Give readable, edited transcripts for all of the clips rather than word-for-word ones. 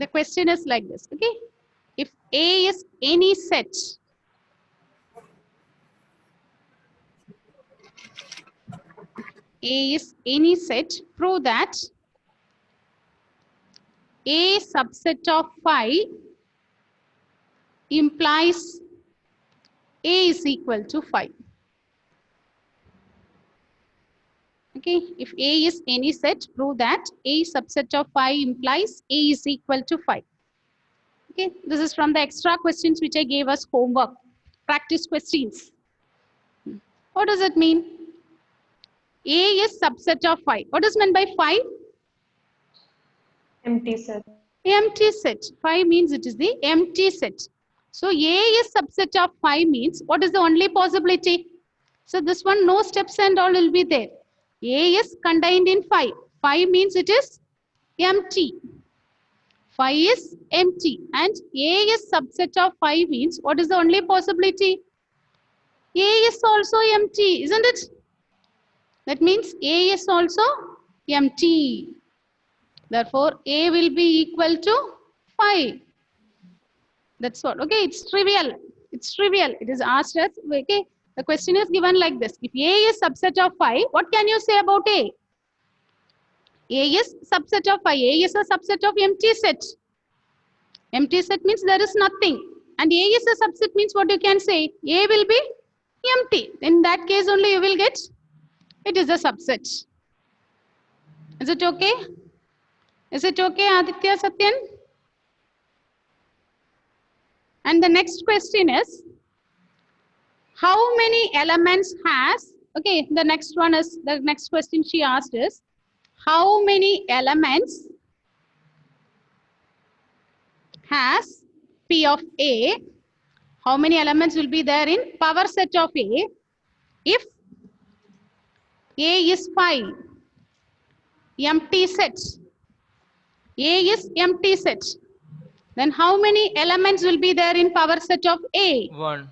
The question is like this, okay? If A is any set, A is any set, prove that A subset of phi implies A is equal to phi. Okay, if A is any set, prove that A subset of phi implies A is equal to phi. Okay, this is from the extra questions which I gave us homework, practice questions. What does it mean? A is subset of phi. What is meant by phi? Empty set. Empty set. Phi means it is the empty set. So A is subset of phi means what is the only possibility? So this one, no steps and all will be there. A is contained in phi. Phi means it is empty. Phi is empty and A is subset of phi means what is the only possibility? A is also empty, isn't it? That means A is also empty. Therefore, A will be equal to phi. That's what. Okay, it's trivial. It's trivial. It is asked us. Okay, the question is given like this. If A is subset of phi, what can you say about A? A is subset of phi. A is a subset of empty set. Empty set means there is nothing. And A is a subset means what you can say? A will be empty. In that case only you will get it is a subset. Is it okay? Is it okay, Aditya, Satyan? And the next question is, how many elements has, okay, the next question she asked is, how many elements has P of A? How many elements will be there in power set of A if A is phi? Empty set. A is empty set. Then how many elements will be there in power set of A? 1.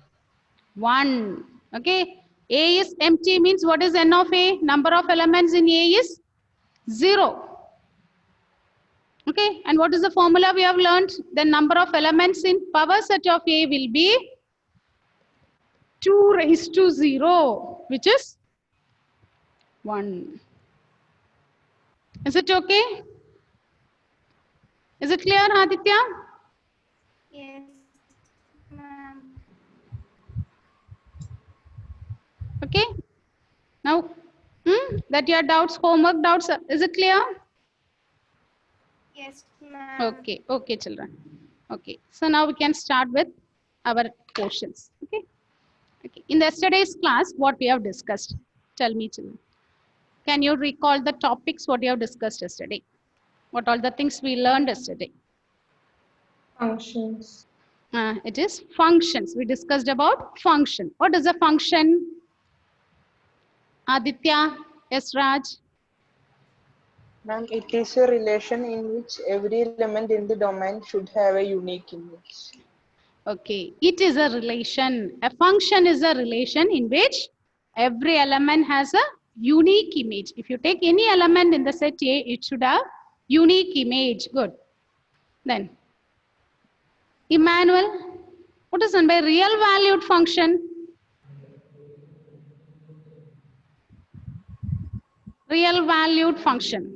1. Okay. A is empty means what is n of A? Number of elements in A is 0. Okay. And what is the formula we have learned? The number of elements in power set of A will be 2 raised to 0, which is 1. Is it okay? Is it clear, Aditya? Yes, ma'am. Okay. Now, that your doubts, homework doubts, is it clear? Yes, ma'am. Okay. Okay, children. Okay. So now we can start with our portions. Okay. Okay. In yesterday's class, what we have discussed? Tell me, children. Can you recall the topics what you have discussed yesterday? What all the things we learned yesterday? Functions. It is functions. We discussed about function. What is a function? Aditya, yes, Raj. Ma'am, it is a relation in which every element in the domain should have a unique image. Okay, it is a relation. A function is a relation in which every element has a unique image. If you take any element in the set A, it should have unique image. Good. Then, Emmanuel, what is meant by real valued function? Real valued function.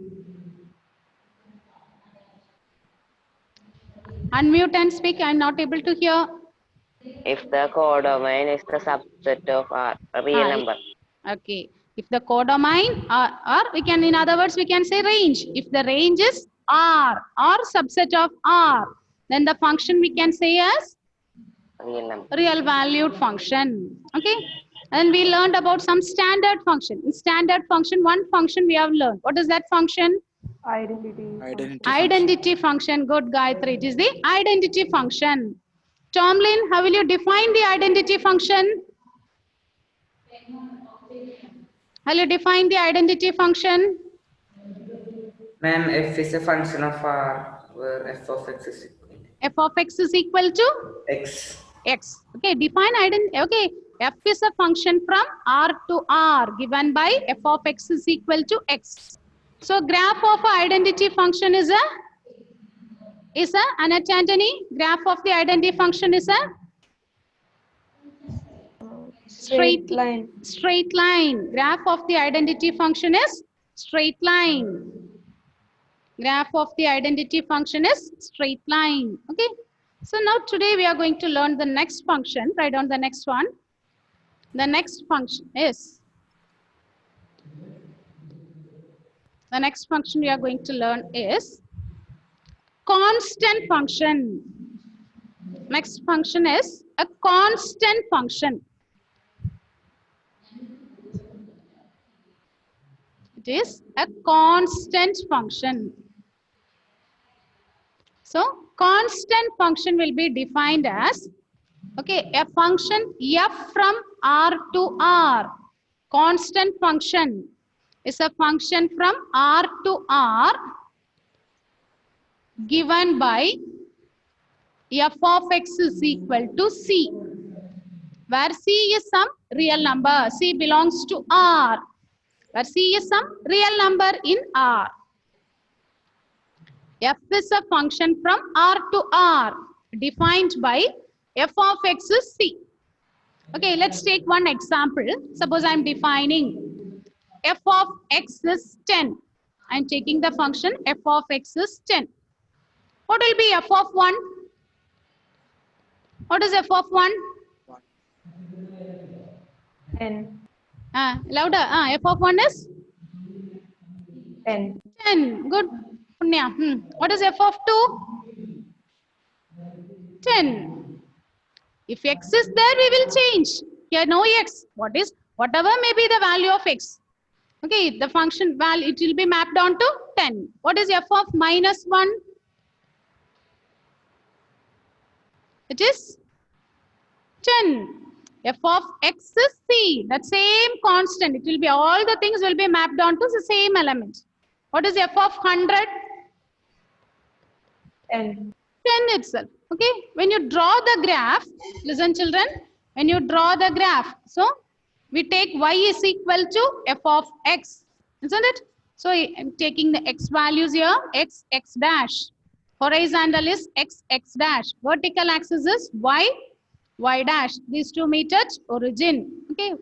Unmute and speak. I am not able to hear. If the codomain is the subset of R, a real number. Okay. If the codomain or we can, in other words, we can say range. If the range is R or subset of R, then the function we can say as Real number. real valued function. Okay. And we learned about some standard function. In standard function, one function we have learned. What is that function? Identity function. Good, Gayatri. It is the identity function. Tomlin, how will you define the identity function? How will you define the identity function? Ma'am, f is a function of R, where f of x is equal to F of x is equal to x. x. Okay, define identity. Okay, f is a function from R to R given by f of x is equal to x. So graph of a identity function is a is a Annette Anthony? Graph of the identity function is a Straight line. straight line. Graph of the identity function is straight line. Graph of the identity function is straight line. Okay. So now today we are going to learn the next function. Write down the next one. The next function is, the next function we are going to learn is constant function. Next function is a constant function. It is a constant function. So constant function will be defined as, okay, a function f from R to R. Constant function is a function from R to R given by f of x is equal to c, where c is some real number. C belongs to R, where c is some real number in R. F is a function from R to R defined by f of x is c. Okay, let's take one example. Suppose I am defining f of x is 10. I am taking the function f of x is 10. What will be f of 1? What is f of 1? 10. Louder. F of 1 is 10. 10. Good. Punya. What is f of 2? 10. If x is there, we will change. Here no x. Whatever may be the value of x. Okay, the function value, it will be mapped on to 10. What is f of minus 1? It is 10. F of x is c. That same constant. It will be, all the things will be mapped onto the same element. What is f of 100? 10. 10 itself. Okay. When you draw the graph, listen children, when you draw the graph, so we take y is equal to f of x, isn't it? So I am taking the x values here, x dash. Horizontal is x dash. Vertical axis is y dash. These two meet at origin. Okay.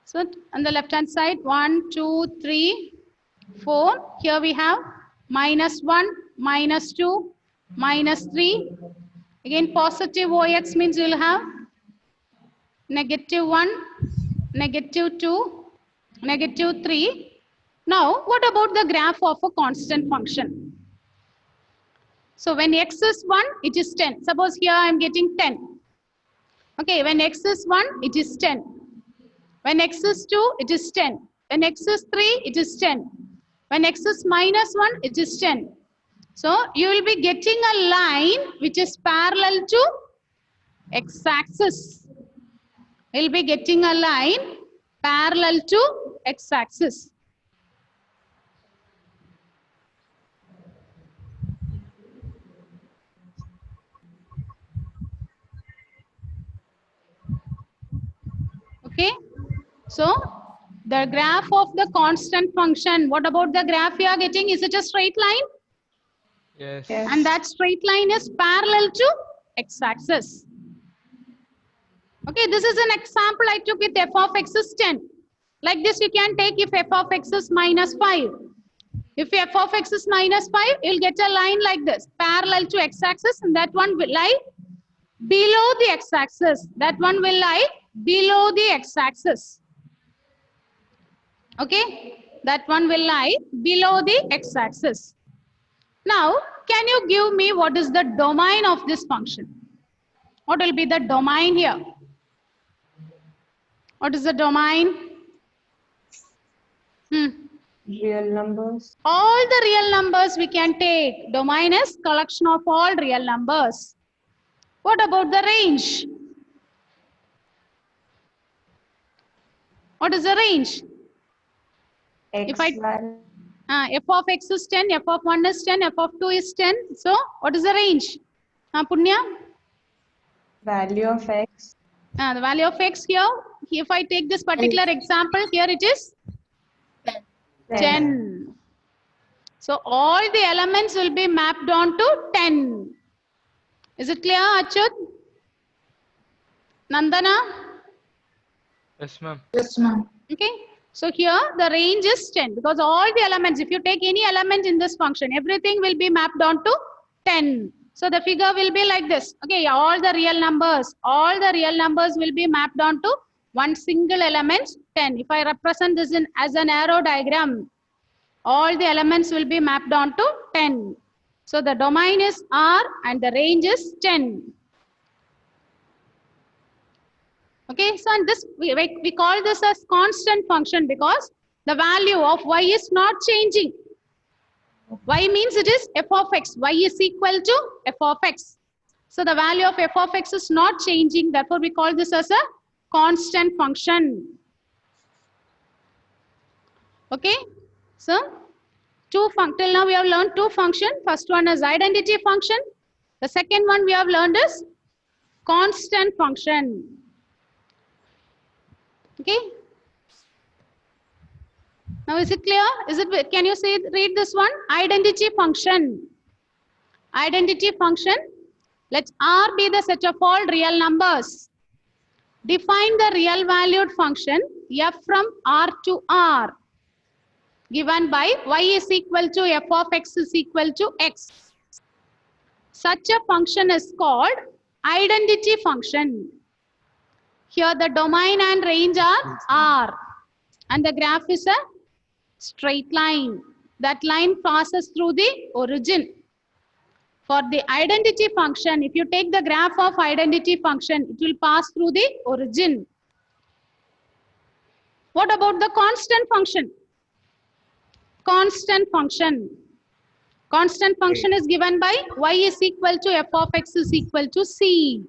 So on the left hand side, 1, 2, 3, 4. Here we have minus 1, minus 2, minus 3. Again, positive OX means you will have negative 1, negative 2, negative 3. Now, what about the graph of a constant function? So, when x is 1, it is 10. Suppose here I am getting 10. Okay, when x is 1, it is 10. When x is 2, it is 10. When x is 3, it is 10. When x is minus 1, it is 10. So, you will be getting a line which is parallel to x-axis. You will be getting a line parallel to x-axis. Okay. So, the graph of the constant function, what about the graph you are getting? Is it a straight line? Yes. And that straight line is parallel to x-axis. Okay, this is an example I took with f of x is 10. Like this you can take if f of x is minus 5. If f of x is minus 5, you'll get a line like this, parallel to x-axis, and that one will lie below the x-axis. That one will lie below the x-axis. Okay, that one will lie below the x-axis. Now, can you give me what is the domain of this function? What will be the domain here? What is the domain? Real numbers. All the real numbers we can take. Domain is collection of all real numbers. What about the range? What is the range? X If I value. f of x is 10, f of 1 is 10, f of 2 is 10. So, what is the range? Punya? Value of x. The value of x here, if I take this particular example, here it is 10. So, all the elements will be mapped on to 10. Is it clear, Achyut? Nandana? Yes, ma'am. Yes, ma'am. Okay. So here the range is 10 because all the elements, if you take any element in this function, everything will be mapped onto 10. So the figure will be like this. Okay, all the real numbers will be mapped onto one single element 10. If I represent this in as an arrow diagram, all the elements will be mapped onto 10. So the domain is R and the range is 10. Okay, so in this we call this as constant function because the value of y is not changing. Y means it is f of x. Y is equal to f of x. So the value of f of x is not changing. Therefore, we call this as a constant function. Okay, so till now we have learned two functions. First one is identity function. The second one we have learned is constant function. Okay. Now is it clear? Can you read this one? Identity function. Identity function. Let R be the set of all real numbers. Define the real valued function f from R to R given by y is equal to f of x is equal to x. Such a function is called identity function. Here the domain and range are R and the graph is a straight line. That line passes through the origin. For the identity function, if you take the graph of identity function, it will pass through the origin. What about the constant function? Constant function. Constant function is given by y is equal to f of x is equal to c.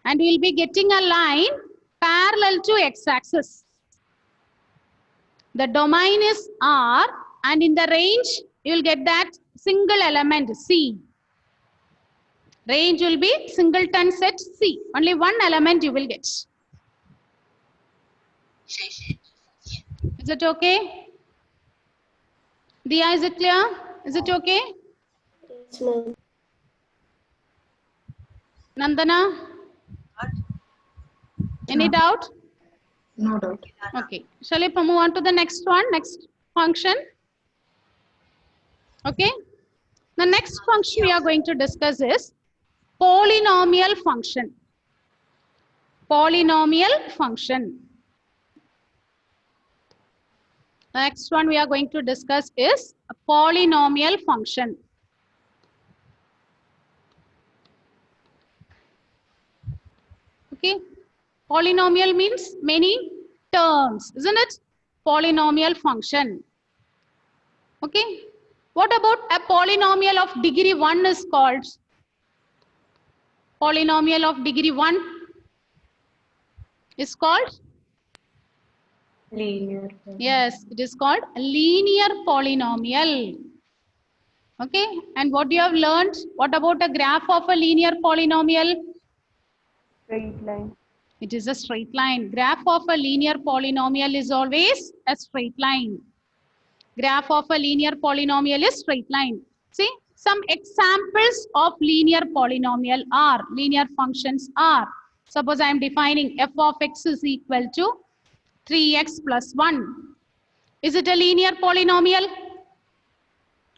And we will be getting a line parallel to x-axis. The domain is R and in the range you will get that single element C. Range will be singleton set C. Only one element you will get. Is it okay? Dia, is it clear? Is it okay? Yes, ma'am. Nandana? Any doubt? No doubt. Okay. Shall we move on to the next one? Next function. Okay. The next function we are going to discuss is polynomial function. Polynomial function. The next one we are going to discuss is a polynomial function. Okay. Polynomial means many terms, isn't it? Polynomial function. Okay. What about a polynomial of degree 1 is called? Polynomial of degree 1 is called? Linear. Yes, it is called linear polynomial. Okay. And what you have learned? What about a graph of a linear polynomial? Straight line. It is a straight line. Graph of a linear polynomial is always a straight line. Graph of a linear polynomial is straight line. See, some examples of linear polynomial are, linear functions are. Suppose I am defining f of x is equal to 3x plus 1. Is it a linear polynomial?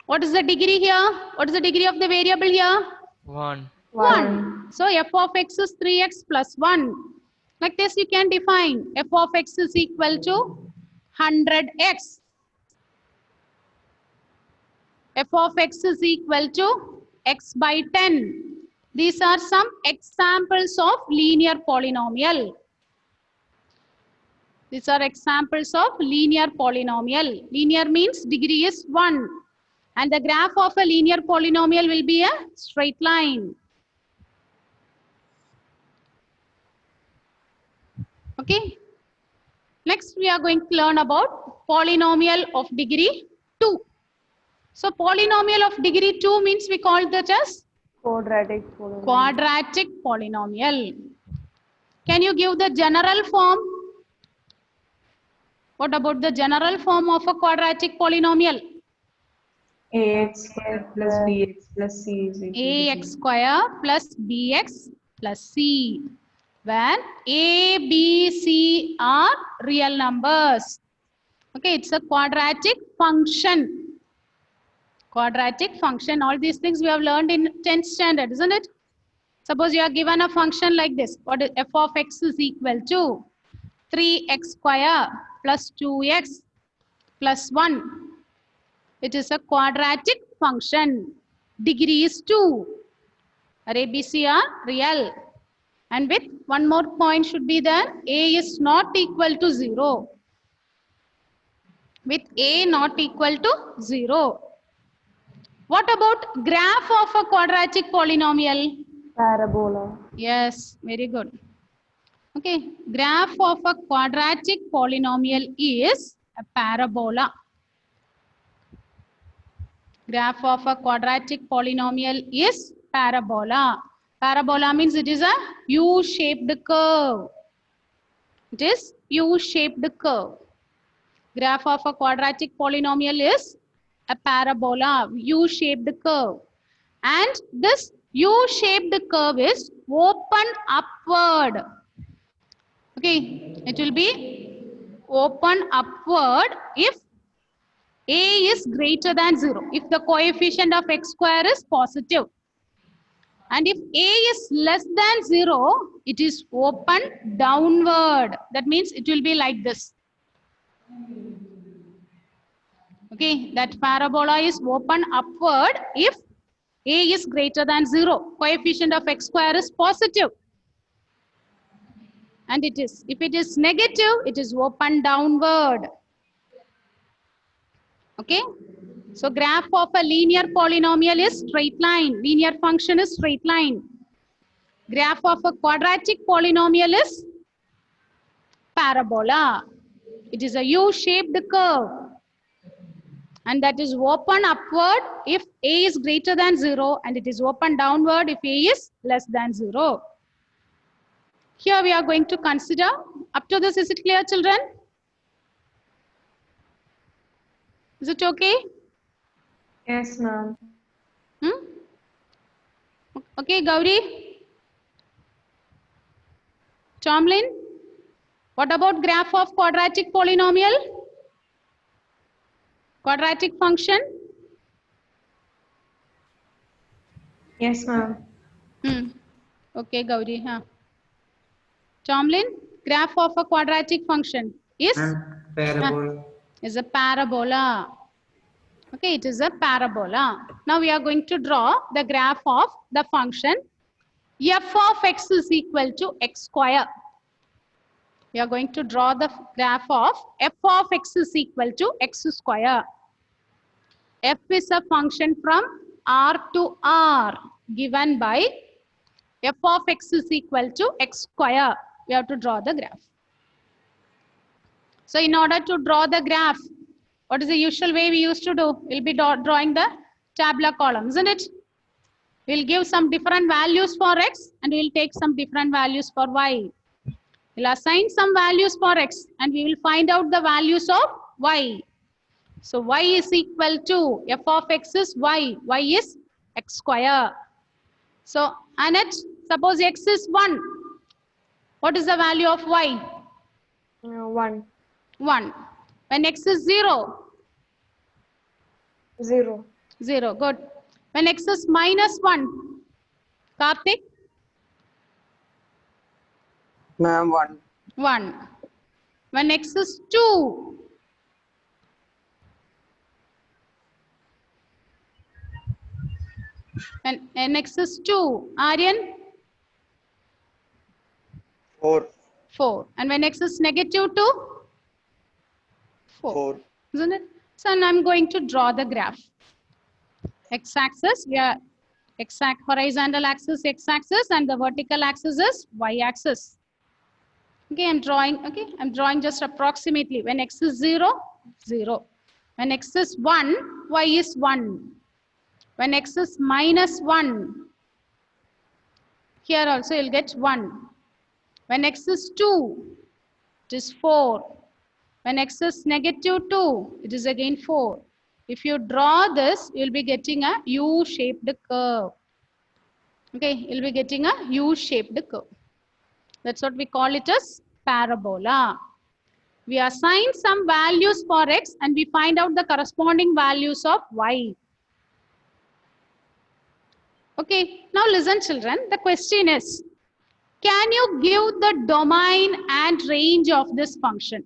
What is the degree here? What is the degree of the variable here? 1. 1. So f of x is 3x plus 1. Like this you can define f of x is equal to 100x. F of x is equal to x by 10. These are some examples of linear polynomial. These are examples of linear polynomial. Linear means degree is 1. And the graph of a linear polynomial will be a straight line. Okay. Next we are going to learn about polynomial of degree 2. So polynomial of degree 2 means we call that as Quadratic polynomial. quadratic polynomial. Can you give the general form? What about the general form of a quadratic polynomial? ax square plus bx plus c is equal to ax square plus bx plus c, when a, b, c are real numbers. Okay, it's a quadratic function. Quadratic function, all these things we have learned in 10th standard, isn't it? Suppose you are given a function like this. What is f of x is equal to 3x square plus 2x plus 1. It is a quadratic function. Degree is 2. ABC are real. And with one more point should be there. A is not equal to 0. With A not equal to 0. What about graph of a quadratic polynomial? parabola. Yes, very good. Okay, graph of a quadratic polynomial is a parabola. Graph of a quadratic polynomial is parabola. Parabola means it is a U-shaped curve. It is U-shaped curve. Graph of a quadratic polynomial is a parabola, U-shaped curve. And this U-shaped curve is open upward. Okay, it will be open upward if A is greater than 0. If the coefficient of x square is positive. And if A is less than 0, it is open downward. That means it will be like this. Okay, that parabola is open upward if A is greater than 0. Coefficient of x square is positive. And it is, if it is negative, it is open downward. Okay, so graph of a linear polynomial is straight line. Linear function is straight line. Graph of a quadratic polynomial is parabola. It is a U-shaped curve. And that is open upward if A is greater than 0, and it is open downward if A is less than 0. Here we are going to consider, up to this, is it clear, children? Is it okay? Yes, ma'am. Okay, Gauri? Tomlin? What about graph of quadratic polynomial? Quadratic function? Yes, ma'am. Okay, Gauri. Huh? Tomlin, graph of a quadratic function is? Parabola. Is a parabola. Okay, it is a parabola. Now we are going to draw the graph of the function f of x is equal to x square. We are going to draw the graph of f of x is equal to x square. F is a function from R to R given by f of x is equal to x square. We have to draw the graph. So in order to draw the graph, what is the usual way we used to do? We'll be drawing the tabular column, isn't it? We'll give some different values for x and we'll take some different values for y. We'll assign some values for x and we will find out the values of y. So y is equal to f of x is y. Y is x square. So Annette, suppose x is 1. What is the value of y? 1. 1. When x is 0? 0. 0. Good. When x is minus 1? Karthik? Ma'am, 1. 1. When x is 2? When x is 2? Aryan? 4. 4. And when x is negative 2? 4. Isn't it? So now I'm going to draw the graph. X-axis, we are horizontal axis x-axis and the vertical axis is y-axis. Okay, I'm drawing just approximately. When x is 0, 0. When x is 1, y is 1. When x is minus 1, here also you'll get 1. When x is 2, it is 4. When x is negative 2, it is again 4. If you draw this, you'll be getting a U-shaped curve. Okay, you'll be getting a U-shaped curve. That's what we call it as parabola. We assign some values for x and we find out the corresponding values of y. Okay, now listen children, the question is, can you give the domain and range of this function?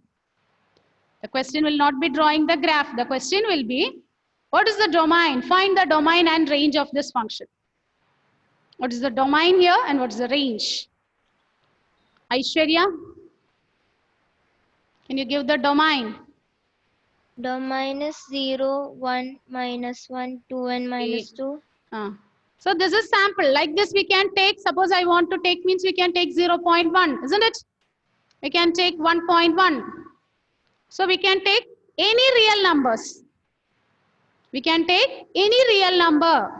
The question will not be drawing the graph. The question will be, what is the domain? Find the domain and range of this function. What is the domain here and what is the range? Aishwarya, can you give the domain? Domain is 0, 1, -1, 2, and -2. So this is sample. Like this we can take, suppose I want to take means we can take 0.1, isn't it? We can take 1.1. So we can take any real numbers. We can take any real number.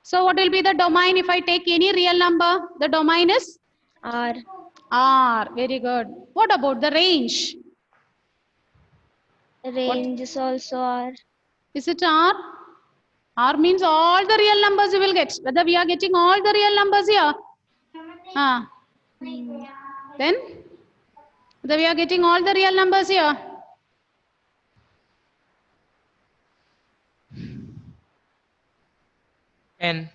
So what will be the domain if I take any real number? The domain is? R. R. Very good. What about the range? Range is also R. Is it R? R means all the real numbers you will get. Whether we are getting all the real numbers here. Then? Whether we are getting all the real numbers here. N.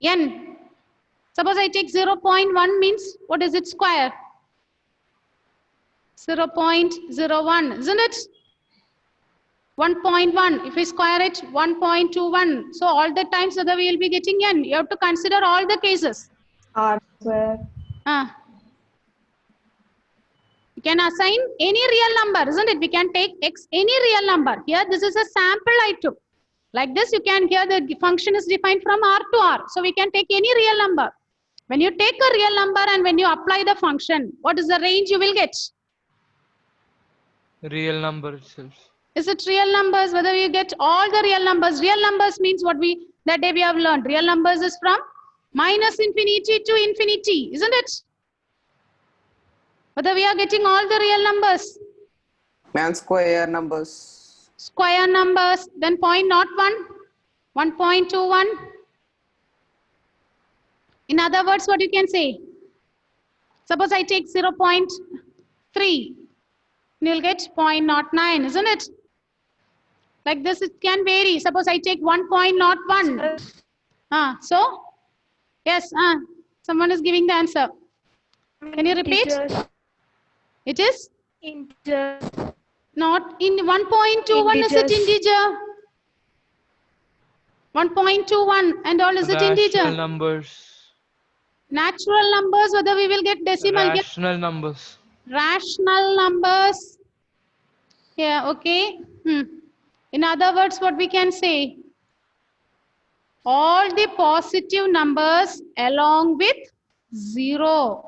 N. Suppose I take 0.1 means what is it square? 0.01, isn't it? 1.1, if we square it, 1.21. So all the times whether we will be getting n, you have to consider all the cases. R square. You can assign any real number, isn't it? We can take x, any real number. Here this is a sample I took. Like this you can, here the function is defined from R to R. So we can take any real number. When you take a real number and when you apply the function, what is the range you will get? Real number itself. Is it real numbers? Whether we get all the real numbers. Real numbers means what we, that day we have learned. Real numbers is from -infinity to infinity, isn't it? Whether we are getting all the real numbers. Man, square numbers. Square numbers, then 0.01, 1.21. In other words, what you can say? Suppose I take 0.3. You'll get 0.09, isn't it? Like this, it can vary. Suppose I take 1.01. So, yes, someone is giving the answer. Can you repeat? It is? Integer. Not in 1.21, is it integer? 1.21 and all, is it integer? Rational numbers. Natural numbers, whether we will get decimal. Rational numbers. Rational numbers. Yeah, okay. In other words, what we can say? All the positive numbers along with 0.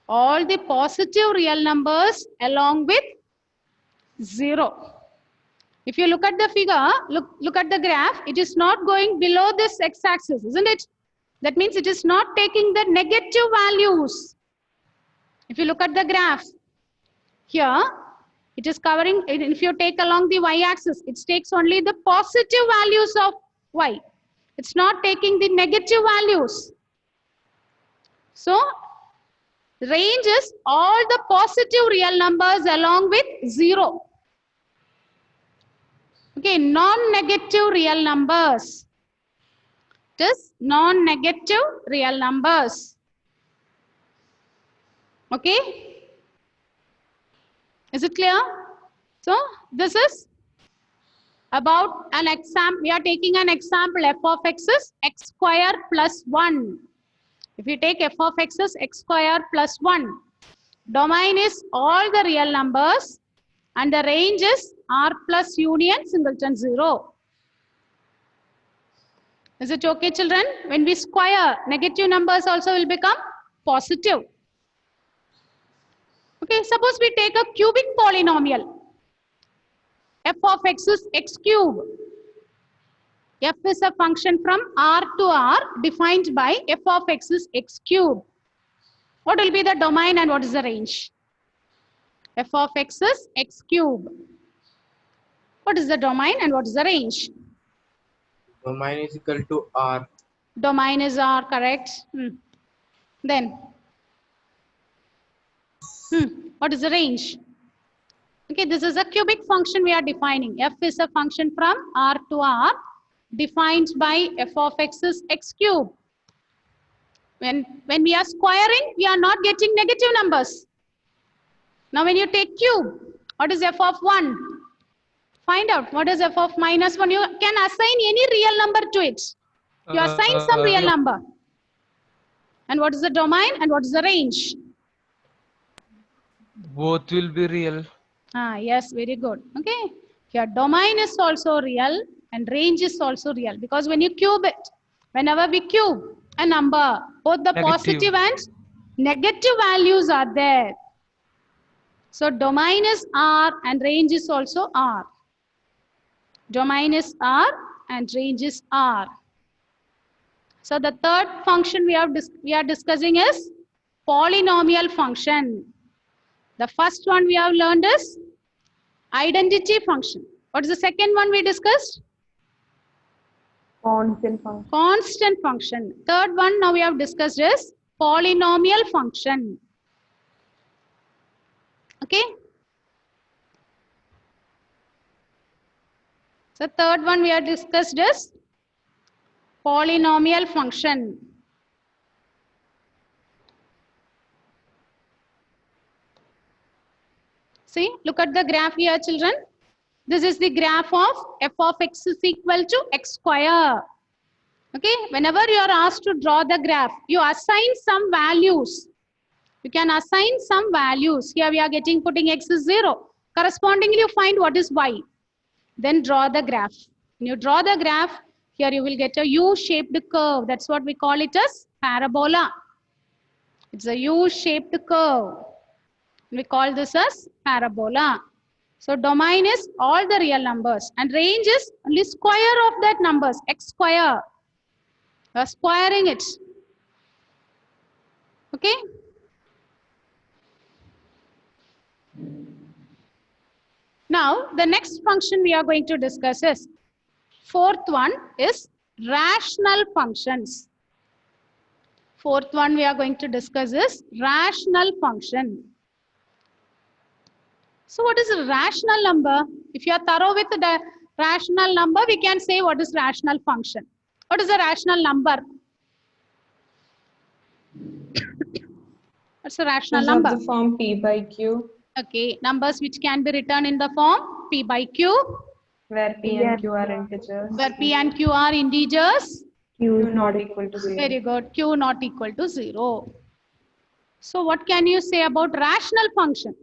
All the positive real numbers along with 0. If you look at the figure, look at the graph, it is not going below this x-axis, isn't it? That means it is not taking the negative values. If you look at the graph, here, it is covering, if you take along the y-axis, it takes only the positive values of y. It's not taking the negative values. So, range is all the positive real numbers along with 0. Okay, non-negative real numbers. It is non-negative real numbers. Okay? Is it clear? So, this is about an example. We are taking an example. F of x is x square plus 1. If you take f of x is x square plus 1. Domain is all the real numbers. And the range is R plus union singleton 0. Is it okay, children? When we square, negative numbers also will become positive. Okay, suppose we take a cubic polynomial. F of x is x cube. F is a function from R to R defined by f of x is x cube. What will be the domain and what is the range? F of x is x cube. What is the domain and what is the range? Domain is equal to R. Domain is R, correct? Then, what is the range? Okay, this is a cubic function we are defining. F is a function from R to R, defined by f of x is x cube. When we are squaring, we are not getting negative numbers. Now when you take cube, what is f of 1? Find out what is f of minus 1. You can assign any real number to it. You assign some real number. And what is the domain and what is the range? Both will be real. Yes, very good. Okay. Here domain is also real and range is also real, because when you cube it, whenever we cube a number, both the positive and negative values are there. So domain is R and range is also R. Domain is R and range is R. So the third function we are discussing is polynomial function. The first one we have learned is identity function. What is the second one we discussed? Constant function. Constant function. Third one now we have discussed is polynomial function. Okay. So third one we have discussed is polynomial function. See, look at the graph here, children. This is the graph of f of x is equal to x square. Okay, whenever you are asked to draw the graph, you assign some values. You can assign some values. Here we are putting x is 0. Correspondingly, you find what is y. Then draw the graph. When you draw the graph, here you will get a U-shaped curve. That's what we call it as parabola. It's a U-shaped curve. We call this as parabola. So domain is all the real numbers and range is only square of that numbers, x square. We are squaring it. Okay. Now the next function we are going to discuss is, fourth one is rational functions. Fourth one we are going to discuss is rational function. So what is a rational number? If you are thorough with the rational number, we can say what is rational function. What is a rational number? What's a rational number? Of the form p by q. Okay, numbers which can be written in the form p by q. Where p and q are integers. Where p and q are integers. Q not equal to 0. Very good. Q not equal to 0. So what can you say about rational function?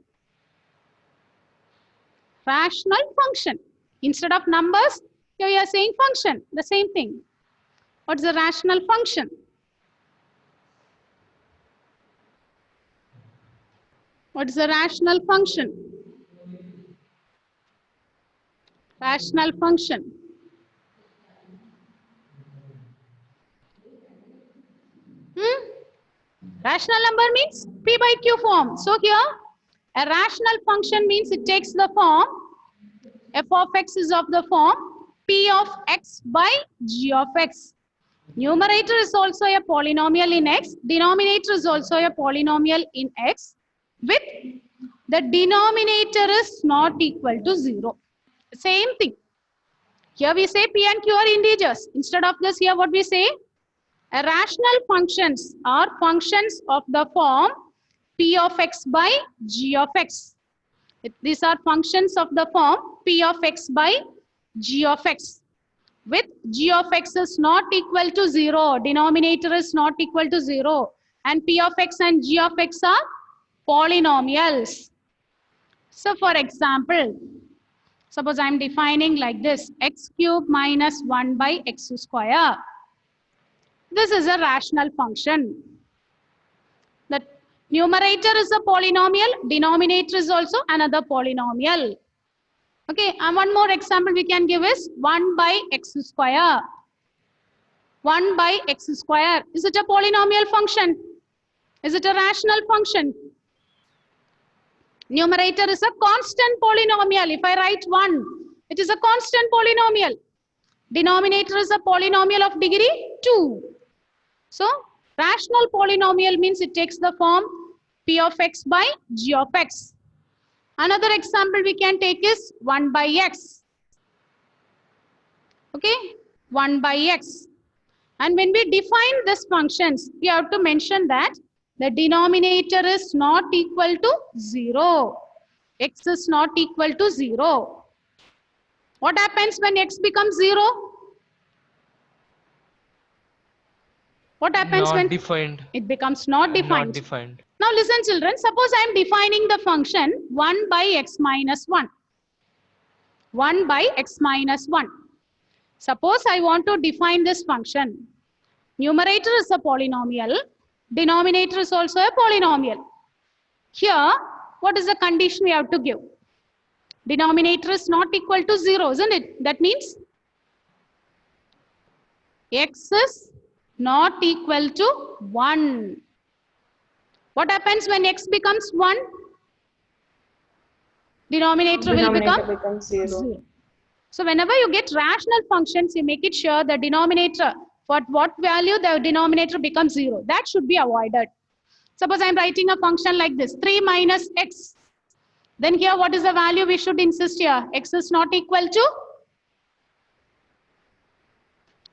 Rational function. Instead of numbers, here you are saying function. The same thing. What is a rational function? What is a rational function? Rational function. Rational number means p by q form. So here, a rational function means it takes the form, f of x is of the form p of x by g of x. Numerator is also a polynomial in x. Denominator is also a polynomial in x, with the denominator is not equal to 0. Same thing. Here we say p and q are integers. Instead of this, here what we say? A rational functions are functions of the form p of x by g of x. These are functions of the form p of x by g of x. With g of x is not equal to 0, denominator is not equal to 0, and p of x and g of x are polynomials. So for example, suppose I am defining like this, x cube minus 1 by x square. This is a rational function. The numerator is a polynomial, denominator is also another polynomial. Okay, and one more example we can give is 1 by x square. 1 by x square. Is it a polynomial function? Is it a rational function? Numerator is a constant polynomial. If I write 1, It is a constant polynomial. Denominator is a polynomial of degree 2. So, rational polynomial means it takes the form p of x by g of x. Another example we can take is 1 by x. Okay, 1 by x. And when we define these functions, we have to mention that the denominator is not equal to 0. X is not equal to 0. What happens when x becomes 0? What happens Not when defined. it becomes not defined? Not defined. Now listen children, suppose I am defining the function 1 by x minus 1. 1 by x minus 1. Suppose I want to define this function. Numerator is a polynomial. Denominator is also a polynomial. Here, what is the condition we have to give? Denominator is not equal to 0, isn't it? That means x is not equal to 1. What happens when x becomes 1? Denominator will become 0. So whenever you get rational functions, you make it sure the denominator, for what value the denominator becomes 0. That should be avoided. Suppose I am writing a function like this, 3 minus x. Then here what is the value we should insist here? X is not equal to.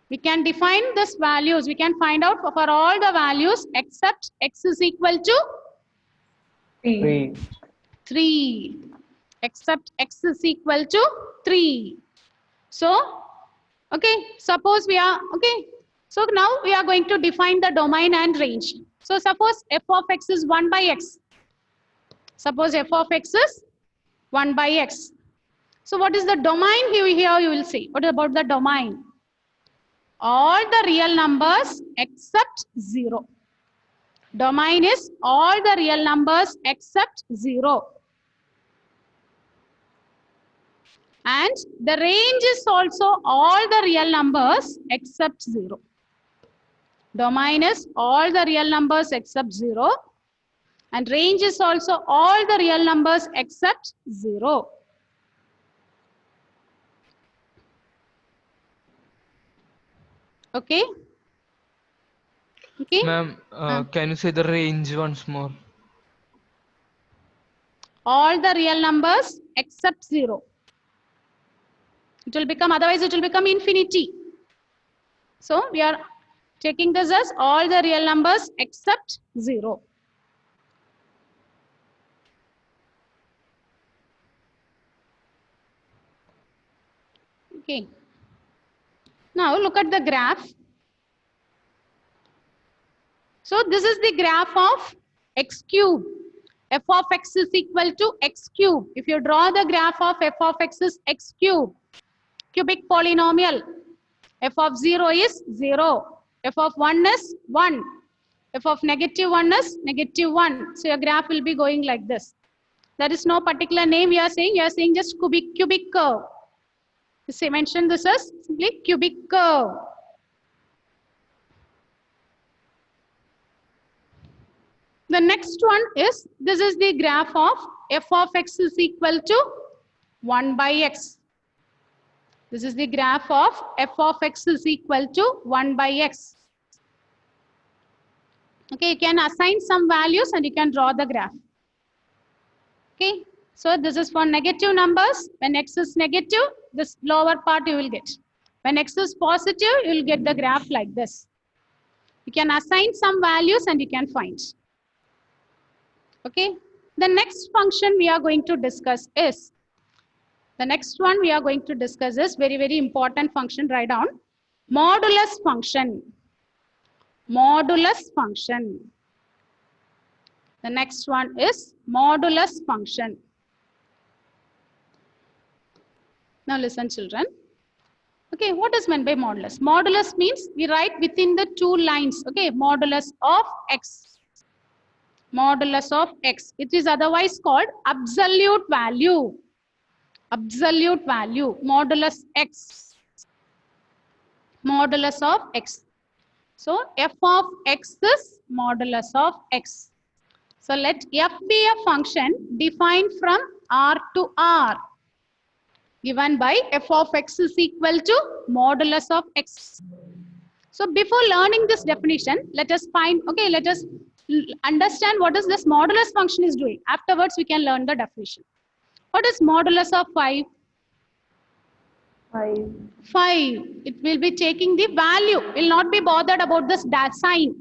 We can define these values. We can find out for all the values except x is equal to 3. Except x is equal to 3. So, okay, suppose we are, okay. So now we are going to define the domain and range. So suppose f of x is 1 by x. Suppose f of x is 1 by x. So what is the domain here you will see? What about the domain? All the real numbers except 0. Domain is all the real numbers except 0. And the range is also all the real numbers except 0. Domain is all the real numbers except 0. And range is also all the real numbers except 0. Okay? Okay? Ma'am, can you say the range once more? All the real numbers except 0. It will become, otherwise it will become infinity. So we are taking this as all the real numbers except 0. Okay. Now look at the graph. So this is the graph of x cube. F of x is equal to x cube. If you draw the graph of f of x is x cube, cubic polynomial. F of 0 is 0. F of 1 is 1. F of negative 1 is negative 1. So your graph will be going like this. There is no particular name we are saying. You are saying just cubic curve. You say mention this as simply cubic curve. The next one is, this is the graph of f of x is equal to 1 by x. This is the graph of f of x is equal to 1 by x. Okay, you can assign some values and you can draw the graph. Okay, so this is for negative numbers. When x is negative, this lower part you will get. When x is positive, you will get the graph like this. You can assign some values and you can find. Okay, the next function we are going to discuss is, the next one we are going to discuss is very, very important function. Write down modulus function. Modulus function. The next one is modulus function. Now listen children. Okay, what is meant by modulus? Modulus means we write within the two lines. Okay, modulus of x. Modulus of x. It is otherwise called absolute value. Absolute value. Modulus x. Modulus of x. So f of x is modulus of x. So let f be a function defined from R to R. given by f of x is equal to modulus of x. So before learning this definition, let us understand what is this modulus function is doing. Afterwards, we can learn the definition. What is modulus of 5? 5. 5. It will be taking the value. Will not be bothered about this sign.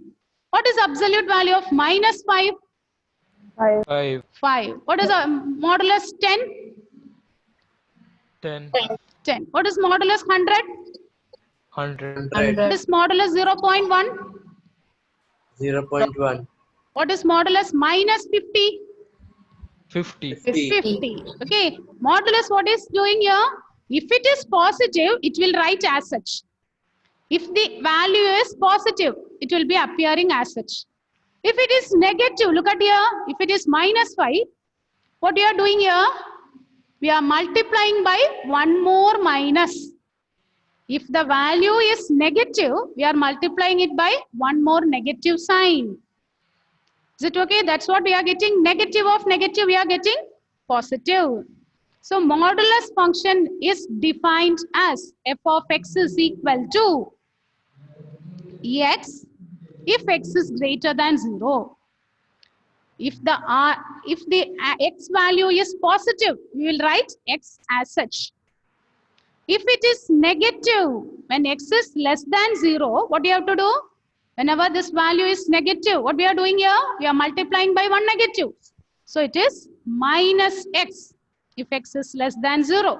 What is absolute value of minus 5? 5. 5. 5. What is modulus 10? 10. 10. What is modulus 100? 100. What is modulus 0.1? 0.1. What is modulus minus 50? 50. 50. Okay. Modulus, what is doing here? If it is positive, it will write as such. If the value is positive, it will be appearing as such. If it is negative, look at here. If it is minus 5, what we are doing here? We are multiplying by one more minus. If the value is negative, we are multiplying it by one more negative sign. Is it okay? That's what we are getting. Negative of negative, we are getting positive. So modulus function is defined as f of x is equal to x if x is greater than 0. If the x value is positive, we will write x as such. If it is negative, when x is less than 0, what do you have to do? Whenever this value is negative, what we are doing here? We are multiplying by one negative. So it is minus x if x is less than 0.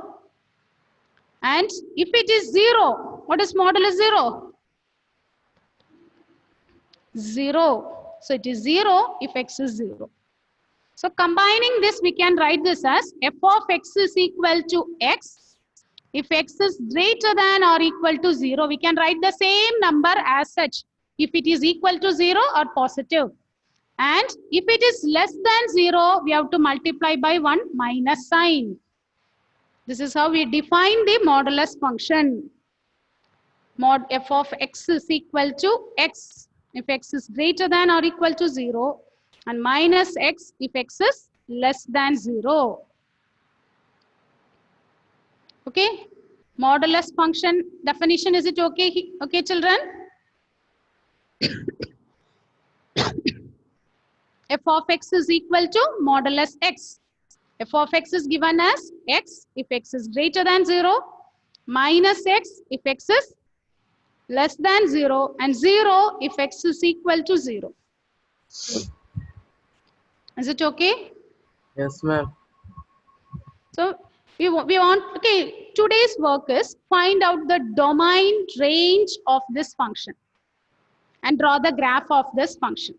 And if it is 0, what is modulus 0? 0. So it is 0 if x is 0. So combining this, we can write this as f of x is equal to x. If x is greater than or equal to 0, we can write the same number as such. If it is equal to 0 or positive. And if it is less than 0, we have to multiply by one minus sign. This is how we define the modulus function. Mod f of x is equal to x if x is greater than or equal to 0, and minus x if x is less than 0. Okay, modulus function definition, is it okay? Okay, children? F of x is equal to modulus x. F of x is given as x if x is greater than 0, minus x if x is less than 0, and 0 if x is equal to 0. Is it okay? Yes, ma'am. So we want, okay, today's work is find out the domain range of this function and draw the graph of this function.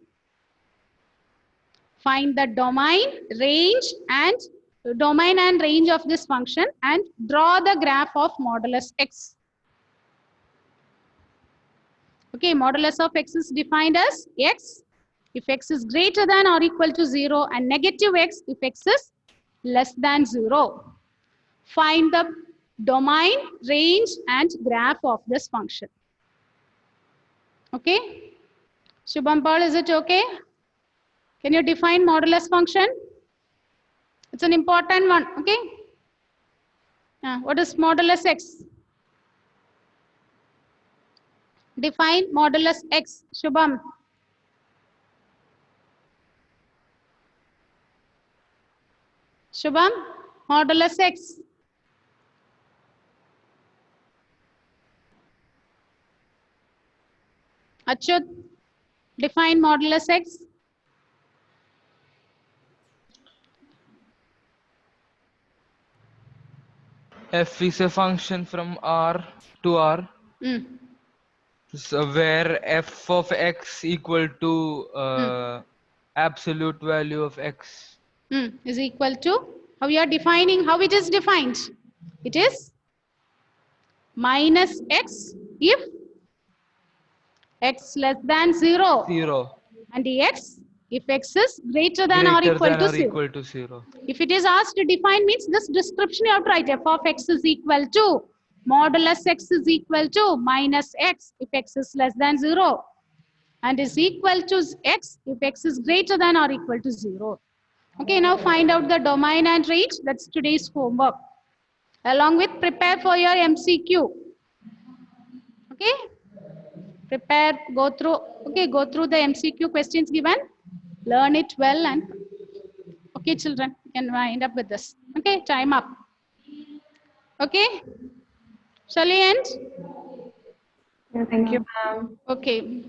Find the domain and range of this function and draw the graph of modulus x. Okay, modulus of x is defined as x if x is greater than or equal to 0, and negative x if x is less than 0. Find the domain, range, and graph of this function. Okay. Shubham Paul, is it okay? Can you define modulus function? It's an important one. Okay. What is modulus x? Define modulus x. Shubham. Shubham, modulus x. Achyut, define modulus x. F is a function from R to R. So where f of x equal to absolute value of x Is equal to, how we are defining, how it is defined? It is minus x if x less than 0. 0. And x if x is greater than or equal to 0. If it is asked to define, means this description you have to write. F of x is equal to modulus x is equal to minus x if x is less than 0, and is equal to x if x is greater than or equal to 0. Okay, now find out the domain and range. That's today's homework. Along with prepare for your MCQ. Okay? Prepare, go through the MCQ questions given. Learn it well and okay, children, you can wind up with this. Okay, time up. Okay? Shall we end? Yeah, thank you, ma'am. Okay.